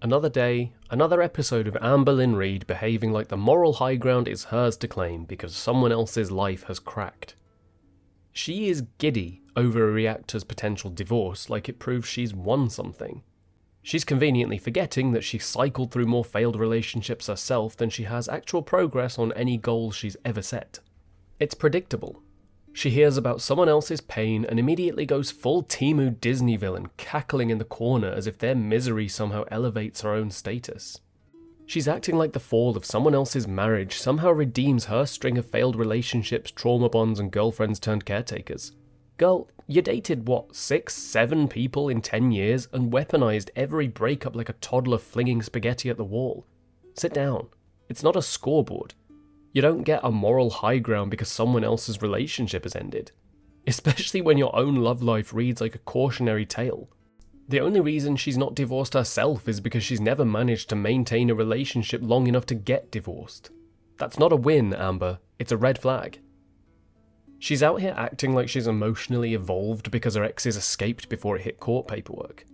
Another day, another episode of Amberlynn Reid behaving like the moral high ground is hers to claim because someone else's life has cracked. She is giddy over a reactor's potential divorce like it proves she's won something. She's conveniently forgetting that she cycled through more failed relationships herself than she has actual progress on any goals she's ever set. It's predictable. She hears about someone else's pain and immediately goes full Timu Disney villain, cackling in the corner as if their misery somehow elevates her own status. She's acting like the fall of someone else's marriage somehow redeems her string of failed relationships, trauma bonds, and girlfriends turned caretakers. Girl, you dated, 6, 7 people in 10 years and weaponized every breakup like a toddler flinging spaghetti at the wall. Sit down. It's not a scoreboard. You don't get a moral high ground because someone else's relationship has ended. Especially when your own love life reads like a cautionary tale. The only reason she's not divorced herself is because she's never managed to maintain a relationship long enough to get divorced. That's not a win, Amber. It's a red flag. She's out here acting like she's emotionally evolved because her exes escaped before it hit court paperwork.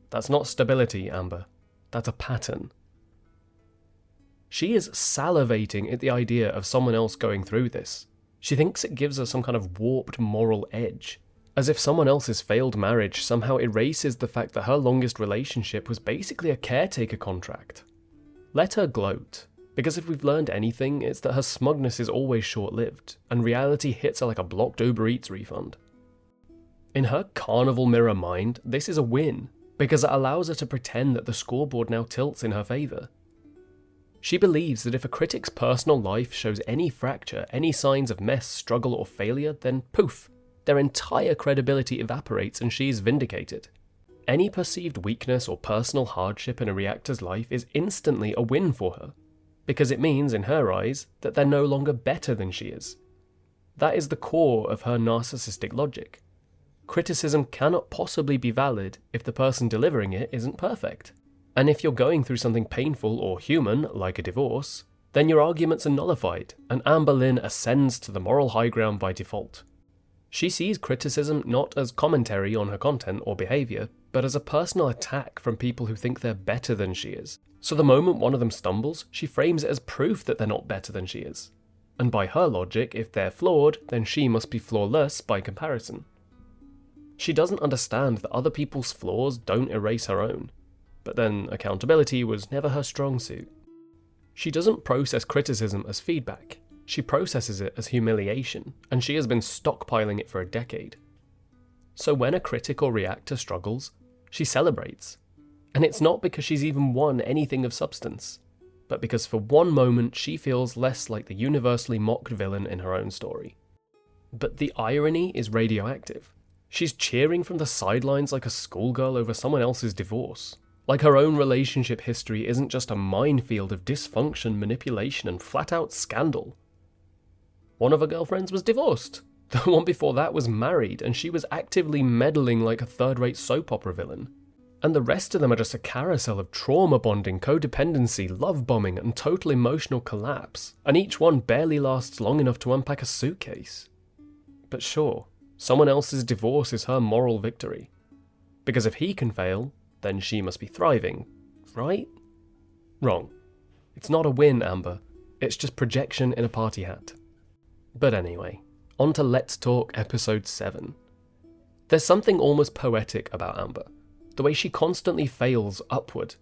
That's not stability, Amber. That's a pattern. She is salivating at the idea of someone else going through this. She thinks it gives her some kind of warped moral edge, as if someone else's failed marriage somehow erases the fact that her longest relationship was basically a caretaker contract. Let her gloat, because if we've learned anything, it's that her smugness is always short-lived, and reality hits her like a blocked Uber Eats refund. In her carnival mirror mind, this is a win, because it allows her to pretend that the scoreboard now tilts in her favour. She believes that if a critic's personal life shows any fracture, any signs of mess, struggle or failure, then poof, their entire credibility evaporates and she is vindicated. Any perceived weakness or personal hardship in a reactor's life is instantly a win for her, because it means, in her eyes, that they're no longer better than she is. That is the core of her narcissistic logic. Criticism cannot possibly be valid if the person delivering it isn't perfect. And if you're going through something painful or human, like a divorce, then your arguments are nullified, and Amberlynn ascends to the moral high ground by default. She sees criticism not as commentary on her content or behaviour, but as a personal attack from people who think they're better than she is. So the moment one of them stumbles, she frames it as proof that they're not better than she is. And by her logic, if they're flawed, then she must be flawless by comparison. She doesn't understand that other people's flaws don't erase her own. But then accountability was never her strong suit. She doesn't process criticism as feedback, she processes it as humiliation, and she has been stockpiling it for a decade. So when a critic or reactor struggles, she celebrates. And it's not because she's even won anything of substance, but because for one moment she feels less like the universally mocked villain in her own story. But the irony is radioactive. She's cheering from the sidelines like a schoolgirl over someone else's divorce. Like her own relationship history isn't just a minefield of dysfunction, manipulation, and flat-out scandal. One of her girlfriends was divorced. The one before that was married, and she was actively meddling like a third-rate soap opera villain. And the rest of them are just a carousel of trauma bonding, codependency, love bombing, and total emotional collapse, and each one barely lasts long enough to unpack a suitcase. But sure, someone else's divorce is her moral victory. Because if he can fail, then she must be thriving, right? Wrong. It's not a win, Amber. It's just projection in a party hat. But anyway, on to Let's Talk episode 7. There's something almost poetic about Amber. The way she constantly fails upward.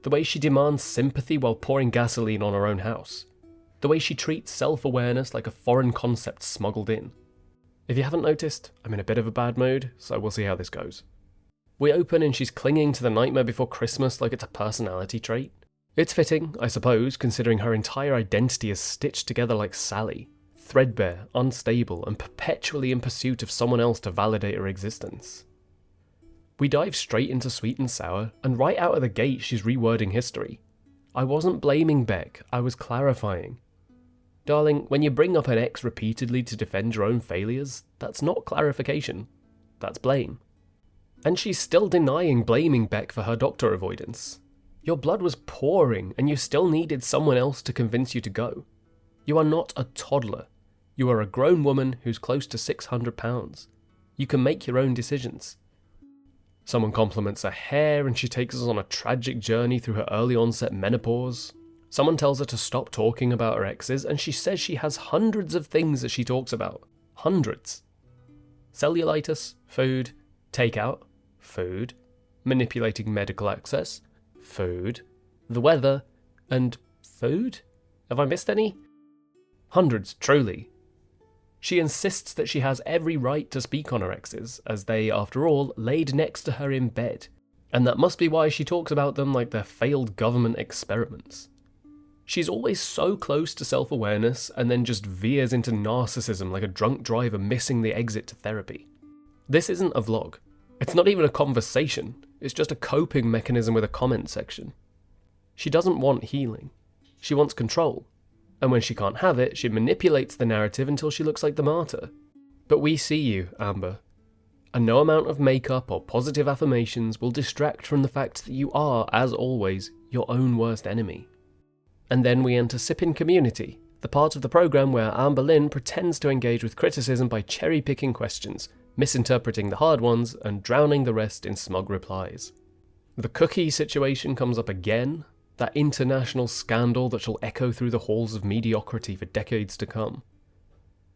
The way she demands sympathy while pouring gasoline on her own house. The way she treats self-awareness like a foreign concept smuggled in. If you haven't noticed, I'm in a bit of a bad mood, so we'll see how this goes. We open and she's clinging to the Nightmare Before Christmas like it's a personality trait. It's fitting, I suppose, considering her entire identity is stitched together like Sally, threadbare, unstable, and perpetually in pursuit of someone else to validate her existence. We dive straight into Sweet and Sour, and right out of the gate she's rewording history. I wasn't blaming Beck, I was clarifying. Darling, when you bring up an ex repeatedly to defend your own failures, that's not clarification, that's blame. And she's still denying blaming Beck for her doctor avoidance. Your blood was pouring, and you still needed someone else to convince you to go. You are not a toddler. You are a grown woman who's close to 600 pounds. You can make your own decisions. Someone compliments her hair and she takes us on a tragic journey through her early onset menopause. Someone tells her to stop talking about her exes and she says she has hundreds of things that she talks about. Hundreds. Cellulitis, food, takeout, food, manipulating medical access, food, the weather, and food? Have I missed any? Hundreds, truly. She insists that she has every right to speak on her exes, as they, after all, laid next to her in bed, and that must be why she talks about them like they're failed government experiments. She's always so close to self-awareness and then just veers into narcissism like a drunk driver missing the exit to therapy. This isn't a vlog. It's not even a conversation. It's just a coping mechanism with a comment section. She doesn't want healing. She wants control. And when she can't have it, she manipulates the narrative until she looks like the martyr. But we see you, Amber. And no amount of makeup or positive affirmations will distract from the fact that you are, as always, your own worst enemy. And then we enter Sippin' Community, the part of the programme where Amberlynn pretends to engage with criticism by cherry-picking questions, misinterpreting the hard ones, and drowning the rest in smug replies. The cookie situation comes up again, that international scandal that shall echo through the halls of mediocrity for decades to come.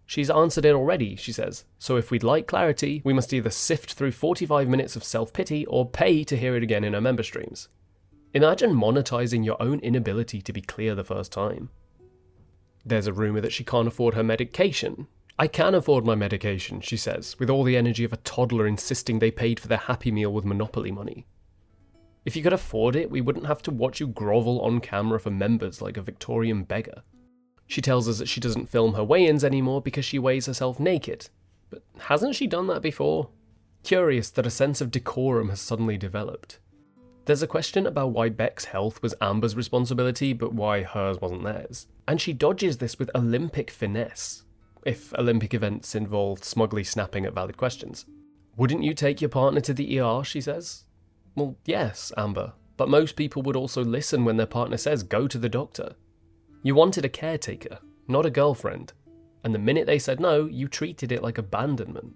She's answered it already, she says, so if we'd like clarity, we must either sift through 45 minutes of self-pity or pay to hear it again in our member streams. Imagine monetizing your own inability to be clear the first time. There's a rumour that she can't afford her medication. I can afford my medication, she says, with all the energy of a toddler insisting they paid for their Happy Meal with Monopoly money. If you could afford it, we wouldn't have to watch you grovel on camera for members like a Victorian beggar. She tells us that she doesn't film her weigh-ins anymore because she weighs herself naked. But hasn't she done that before? Curious that a sense of decorum has suddenly developed. There's a question about why Beck's health was Amber's responsibility, but why hers wasn't theirs. And she dodges this with Olympic finesse, if Olympic events involved smugly snapping at valid questions. Wouldn't you take your partner to the ER, she says? Well, yes, Amber, but most people would also listen when their partner says go to the doctor. You wanted a caretaker, not a girlfriend, and the minute they said no, you treated it like abandonment.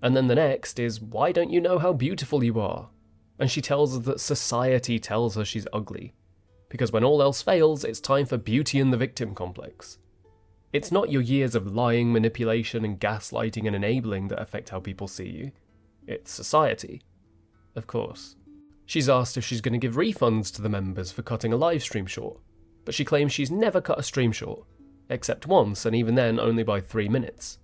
And then the next is, why don't you know how beautiful you are? And she tells us that society tells her she's ugly, because when all else fails, it's time for beauty and the victim complex. It's not your years of lying, manipulation, and gaslighting and enabling that affect how people see you. It's society. Of course. She's asked if she's going to give refunds to the members for cutting a live stream short, but she claims she's never cut a stream short, except once, and even then only by 3 minutes.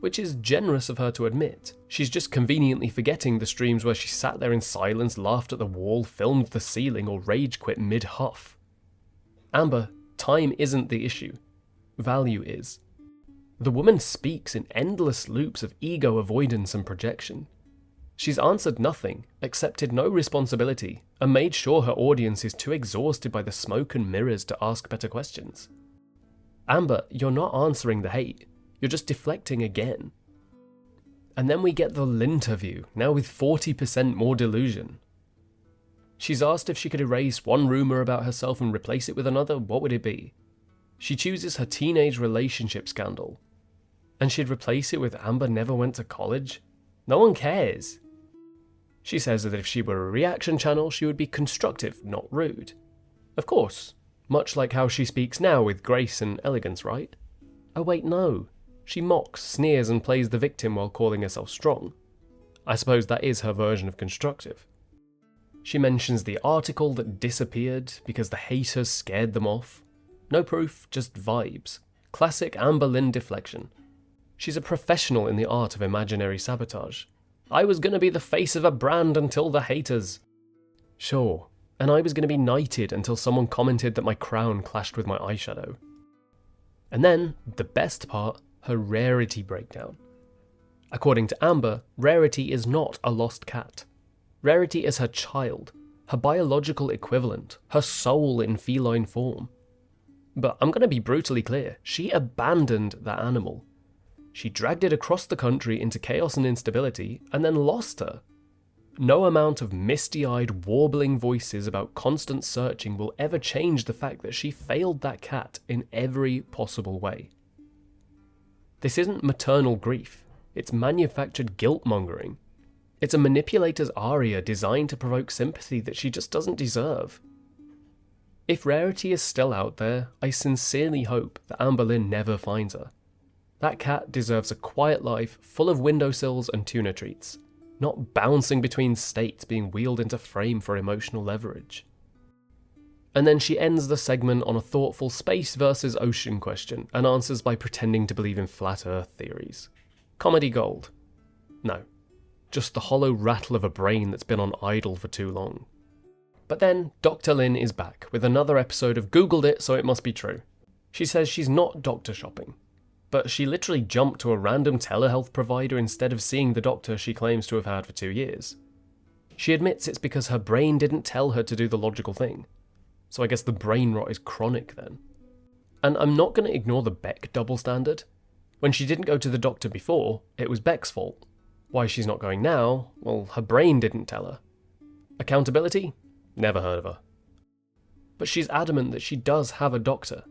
Which is generous of her to admit. She's just conveniently forgetting the streams where she sat there in silence, laughed at the wall, filmed the ceiling, or rage quit mid-huff. Amber, time isn't the issue. Value is. The woman speaks in endless loops of ego avoidance and projection. She's answered nothing, accepted no responsibility, and made sure her audience is too exhausted by the smoke and mirrors to ask better questions. Amber, you're not answering the hate. You're just deflecting again. And then we get the Linterview, now with 40% more delusion. She's asked if she could erase one rumour about herself and replace it with another, what would it be? She chooses her teenage relationship scandal. And she'd replace it with Amber never went to college? No one cares. She says that if she were a reaction channel, she would be constructive, not rude. Of course, much like how she speaks now with grace and elegance, right? Oh wait, no. She mocks, sneers, and plays the victim while calling herself strong. I suppose that is her version of constructive. She mentions the article that disappeared because the haters scared them off. No proof, just vibes. Classic Amberlynn deflection. She's a professional in the art of imaginary sabotage. I was going to be the face of a brand until the haters. Sure, and I was going to be knighted until someone commented that my crown clashed with my eyeshadow. And then, the best part, her rarity breakdown. According to Amber, Rarity is not a lost cat. Rarity is her child, her biological equivalent, her soul in feline form. But I'm going to be brutally clear, she abandoned that animal. She dragged it across the country into chaos and instability, and then lost her. No amount of misty-eyed, warbling voices about constant searching will ever change the fact that she failed that cat in every possible way. This isn't maternal grief, it's manufactured guilt-mongering. It's a manipulator's aria designed to provoke sympathy that she just doesn't deserve. If Rarity is still out there, I sincerely hope that Amberlynn never finds her. That cat deserves a quiet life full of windowsills and tuna treats, not bouncing between states being wheeled into frame for emotional leverage. And then she ends the segment on a thoughtful space versus ocean question and answers by pretending to believe in flat earth theories. Comedy gold? No. Just the hollow rattle of a brain that's been on idle for too long. But then, Dr. Lynn is back with another episode of Googled it, so it must be true. She says she's not doctor shopping, but she literally jumped to a random telehealth provider instead of seeing the doctor she claims to have had for 2 years. She admits it's because her brain didn't tell her to do the logical thing. So I guess the brain rot is chronic then. And I'm not going to ignore the Beck double standard. When she didn't go to the doctor before, it was Beck's fault. Why she's not going now? Well, her brain didn't tell her. Accountability? Never heard of her. But she's adamant that she does have a doctor.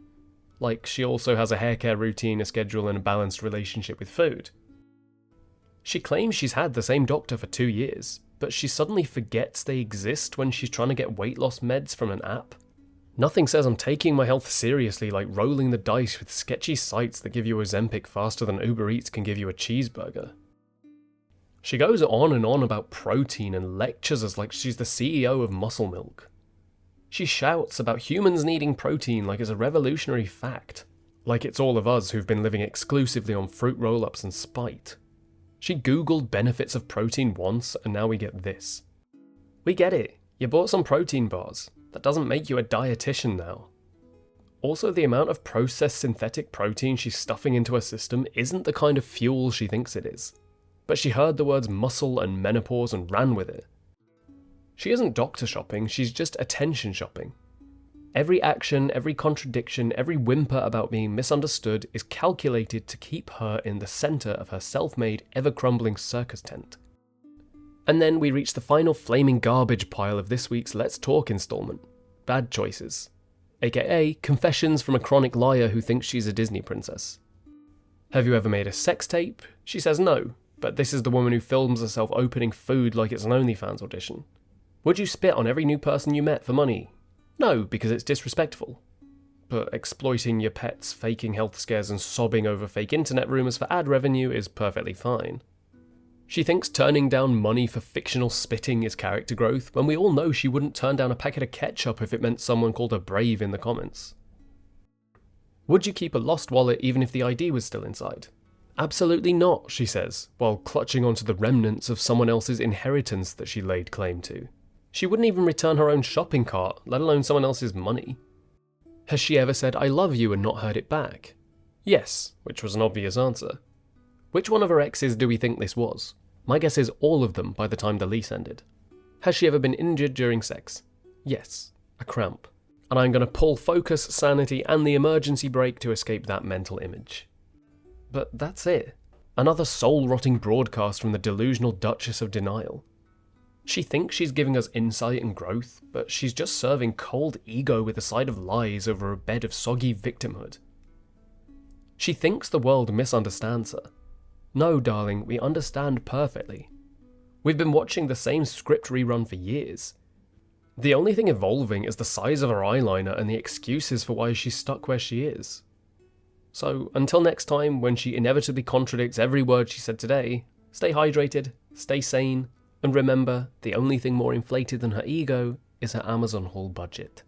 Like, she also has a hair care routine, a schedule, and a balanced relationship with food. She claims she's had the same doctor for 2 years, but she suddenly forgets they exist when she's trying to get weight loss meds from an app. Nothing says I'm taking my health seriously like rolling the dice with sketchy sites that give you Ozempic faster than Uber Eats can give you a cheeseburger. She goes on and on about protein and lectures us like she's the CEO of Muscle Milk. She shouts about humans needing protein like it's a revolutionary fact, like it's all of us who've been living exclusively on fruit roll-ups and spite. She googled benefits of protein once and now we get this. We get it, you bought some protein bars. That doesn't make you a dietitian now. Also, the amount of processed synthetic protein she's stuffing into her system isn't the kind of fuel she thinks it is. But she heard the words muscle and menopause and ran with it. She isn't doctor shopping, she's just attention shopping. Every action, every contradiction, every whimper about being misunderstood is calculated to keep her in the centre of her self-made, ever-crumbling circus tent. And then we reach the final flaming garbage pile of this week's Let's Talk installment. Bad choices. AKA, confessions from a chronic liar who thinks she's a Disney princess. Have you ever made a sex tape? She says no, but this is the woman who films herself opening food like it's an OnlyFans audition. Would you spit on every new person you met for money? No, because it's disrespectful. But exploiting your pets, faking health scares and sobbing over fake internet rumours for ad revenue is perfectly fine. She thinks turning down money for fictional spitting is character growth, when we all know she wouldn't turn down a packet of ketchup if it meant someone called her brave in the comments. Would you keep a lost wallet even if the ID was still inside? Absolutely not, she says, while clutching onto the remnants of someone else's inheritance that she laid claim to. She wouldn't even return her own shopping cart, let alone someone else's money. Has she ever said I love you and not heard it back? Yes, which was an obvious answer. Which one of her exes do we think this was? My guess is all of them by the time the lease ended. Has she ever been injured during sex? Yes, a cramp. And I'm going to pull focus, sanity, and the emergency brake to escape that mental image. But that's it. Another soul-rotting broadcast from the delusional Duchess of Denial. She thinks she's giving us insight and growth, but she's just serving cold ego with a side of lies over a bed of soggy victimhood. She thinks the world misunderstands her. No, darling, we understand perfectly. We've been watching the same script rerun for years. The only thing evolving is the size of her eyeliner and the excuses for why she's stuck where she is. So, until next time, when she inevitably contradicts every word she said today, stay hydrated, stay sane, and remember, the only thing more inflated than her ego is her Amazon haul budget.